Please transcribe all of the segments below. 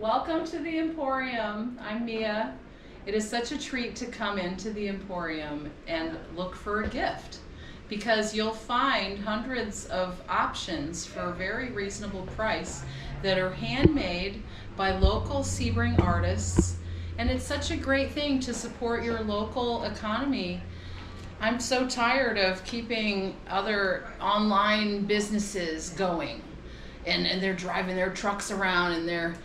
Welcome to the Emporium. I'm Mia. It is such a treat to come into the Emporium and look for a gift because you'll find hundreds of options for a very reasonable price that are handmade by local Sebring artists, and it's such a great thing to support your local economy. I'm so tired of keeping other online businesses going and they're driving their trucks around and they're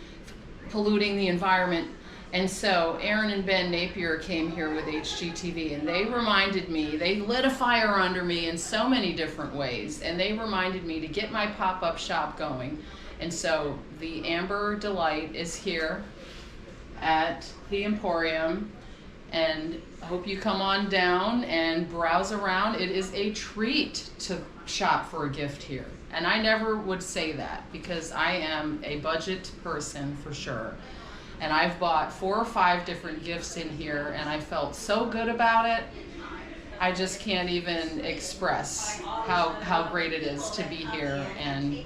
polluting the environment. And so Aaron and Ben Napier came here with HGTV and they reminded me, they lit a fire under me in so many different ways, and they reminded me to get my pop-up shop going. And so the Amber Delight is here at the Emporium, and I hope you come on down and browse around. It is a treat to shop for a gift here. And I never would say that because I am a budget person for sure. And I've bought 4 or 5 different gifts in here and I felt so good about it. I just can't even express how great it is to be here and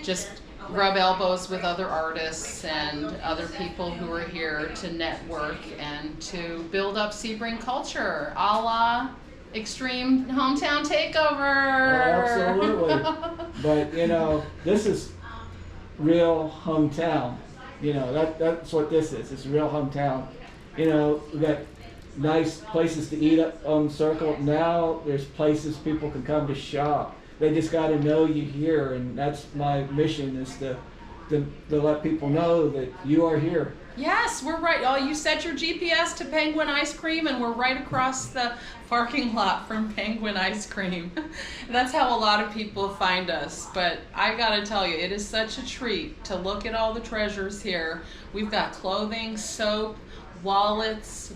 just rub elbows with other artists and other people who are here to network and to build up Sebring culture, a la Extreme Hometown Takeover. Oh, absolutely. But you know, this is real hometown. You know, that's what this is. It's real hometown. You know, we got nice places to eat up on Circle. Now there's places people can come to shop. They just got to know you here, and that's my mission, is to let people know that you are here. Yes, we're right. Oh, you set your GPS to Penguin Ice Cream and we're right across the parking lot from Penguin Ice Cream. That's how a lot of people find us. But I gotta tell you, it is such a treat to look at all the treasures here. We've got clothing, soap, wallets,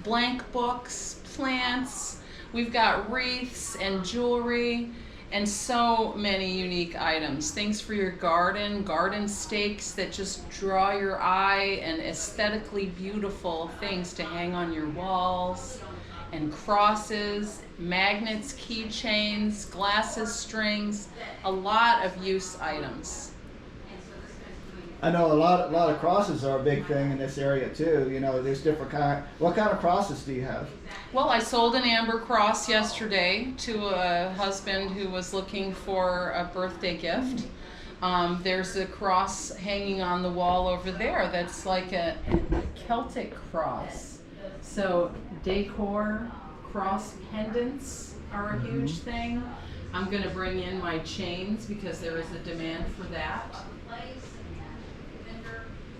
blank books, plants. We've got wreaths and jewelry. And so many unique items, things for your garden stakes that just draw your eye, and aesthetically beautiful things to hang on your walls, and crosses, magnets, keychains, glasses, strings, a lot of use items. I know a lot of crosses are a big thing in this area too. You know, there's different kind. What kind of crosses do you have? Well, I sold an amber cross yesterday to a husband who was looking for a birthday gift. There's a cross hanging on the wall over there that's like a Celtic cross. So decor, cross pendants are a huge thing. I'm going to bring in my chains because there is a demand for that.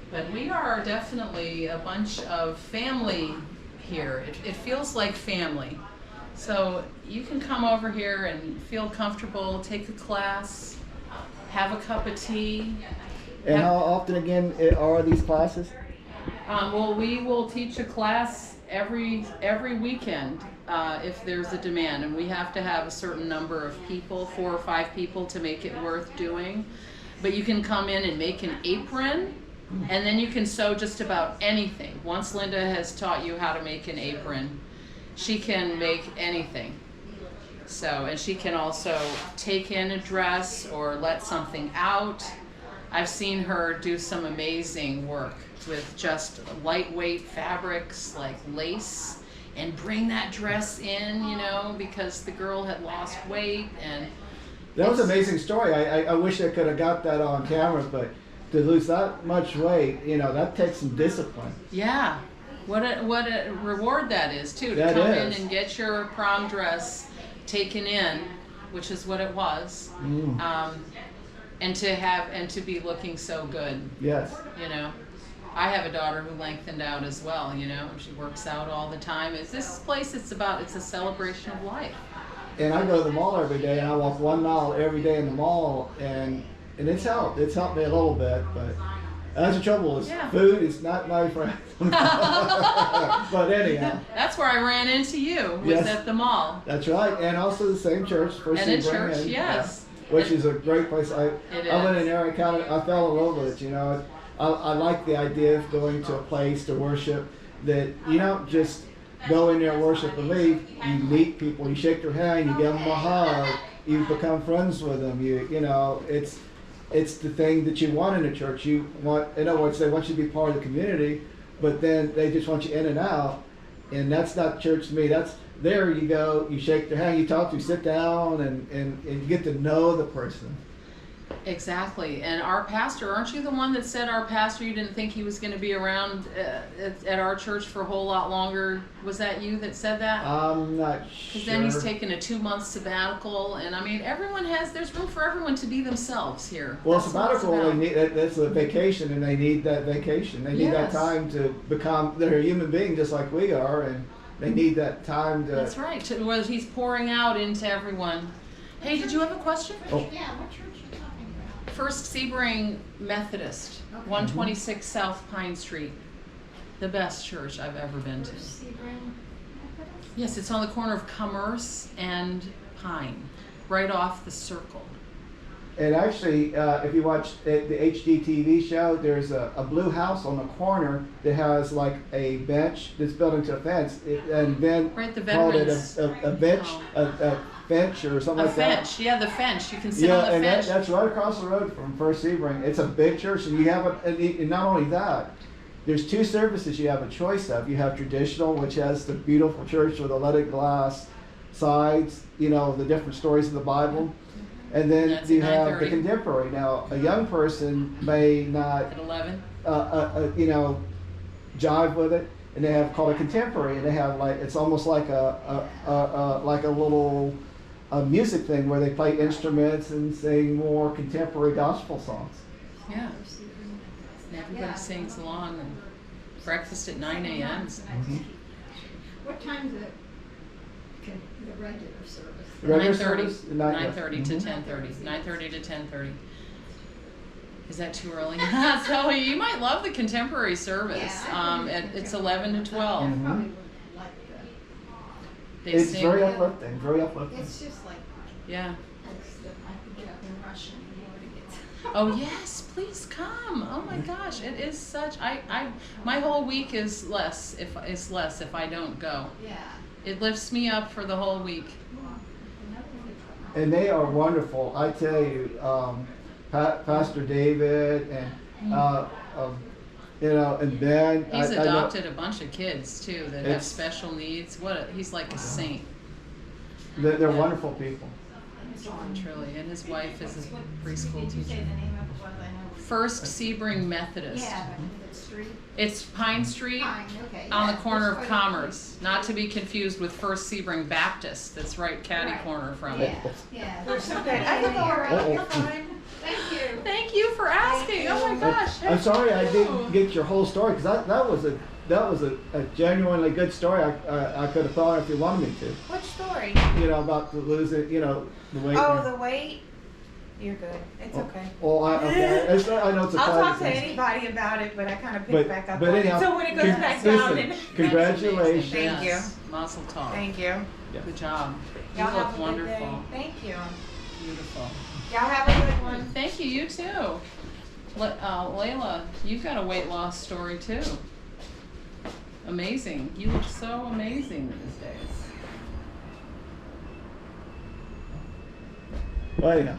But we are definitely a bunch of family here. It feels like family. So you can come over here and feel comfortable, take a class, have a cup of tea. And how often again are these classes? Well, we will teach a class every weekend if there's a demand, and we have to have a certain number of people, 4 or 5 people, to make it worth doing. But you can come in and make an apron. And then you can sew just about anything. Once Linda has taught you how to make an apron, she can make anything. So, and she can also take in a dress or let something out. I've seen her do some amazing work with just lightweight fabrics like lace and bring that dress in, you know, because the girl had lost weight. And that was an amazing story. I wish I could have got that on camera, but to lose that much weight, you know, that takes some discipline. Yeah, what a reward that is too, to come in and get your prom dress taken in, which is what it was, and to be looking so good. Yes. You know, I have a daughter who lengthened out as well. You know, she works out all the time. This place? It's a celebration of life. And I go to the mall every day, and I walk 1 mile every day in the mall, and it's helped. It's helped me a little bit, but that's the trouble. Is food is not my friend. But anyhow, that's where I ran into you. Was at the mall. That's right, and also the same church. And the church, yes. Which is a great place. I went in there and I fell in love with it. You know, I like the idea of going to a place to worship that you don't just go in there and worship and leave. You meet people, you shake their hand, you give them a hug, you become friends with them. You know, it's the thing that you want in a church. You want, in other words, they want you to be part of the community, but then they just want you in and out, and that's not church to me. That's there you go, you shake their hand, you talk to, sit down, and you get to know the person. Exactly. And our pastor, aren't you the one that said our pastor, you didn't think he was going to be around at our church for a whole lot longer? Was that you that said that? I'm not sure. Because then he's taken a 2-month sabbatical, and I mean, there's room for everyone to be themselves here. Well, That's what it's sabbatical, about. that's a vacation, and they need that vacation. They need that Yes. time to become, they're a human being just like we are, and they need that time to. That's right. Where he's pouring out into everyone. Hey, did you have a question? Oh. Yeah, what church are you talking about? First Sebring Methodist, Okay. 126 South Pine Street. The best church I've ever been to. First Sebring Methodist? Yes, it's on the corner of Commerce and Pine, right off the circle. And actually, if you watch the HGTV show, there's a blue house on the corner that has like a bench that's built into a fence. And Ben Right, the called it veterans. a bench, Oh. a bench or something A like that. fence, yeah, the fence. You can sit Yeah, on the and fence. that's right across the road from First Sebring. It's a big church, and you have and not only that, there's 2 services you have a choice of. You have traditional, which has the beautiful church with the leaded glass sides, you know, the different stories of the Bible. And then That's you at have the 9:30. contemporary. Now, a young person may not, At 11. you know, jive with it, and they have called a contemporary, and they have like it's almost like like a little music thing where they play instruments and sing more contemporary gospel songs. Yeah. First Sebring Methodist. And everybody Yeah. sings along. And breakfast at 9 a.m. What time's the regular service? Regular 9:30. service? 9:30 to Mhm. 10:30. 9:30 to 10:30. Is that too early? So you might love the contemporary service. Yeah, I think It's 11 to 12. I Mhm. probably would like They It's sing. very uplifting, very uplifting. It's just like Yeah. books that I pick up in Russian in order to get. Oh yes, please come. Oh my gosh, it is such. My whole week is less if I don't go. Yeah. It lifts me up for the whole week. And they are wonderful. I tell you, Pastor David and you know, and Ben. He's I know- adopted a bunch of kids too that have It's- special needs. He's like a saint, They're wonderful people. truly. And his wife is a preschool Did you say teacher. the name of it was? I know. First Sebring Methodist. Yeah, but the street. It's Pine Street Fine, okay. on yeah, the corner that's of what- Commerce, not to be confused with First Sebring Baptist. That's right, catty Right. corner from it. Yeah, yeah. We're so good. I can go around. Uh-oh. You're fine. Thank you. Thank you for asking. Oh my gosh. I'm sorry I thank didn't you. get your whole story because that was a genuinely good story. I could have thought if you wanted me to. Which story? You know about the losing, you know, the weight. Oh, the weight? You're good. It's okay. Oh, okay. I know it's a I'll talk to private thing. anybody about it, but I kind of pick But- back up but on anyhow, it. So when it goes con- back down, listen, then... congratulations. Thank you. Yes. Mazel tov. Thank you. Yeah. Good job. You Y'all have look a good wonderful. day. Thank you. Beautiful. Y'all have a good one. Thank you. You too. Layla, you've got a weight loss story too. Amazing. You look so amazing these days. Well, anyhow,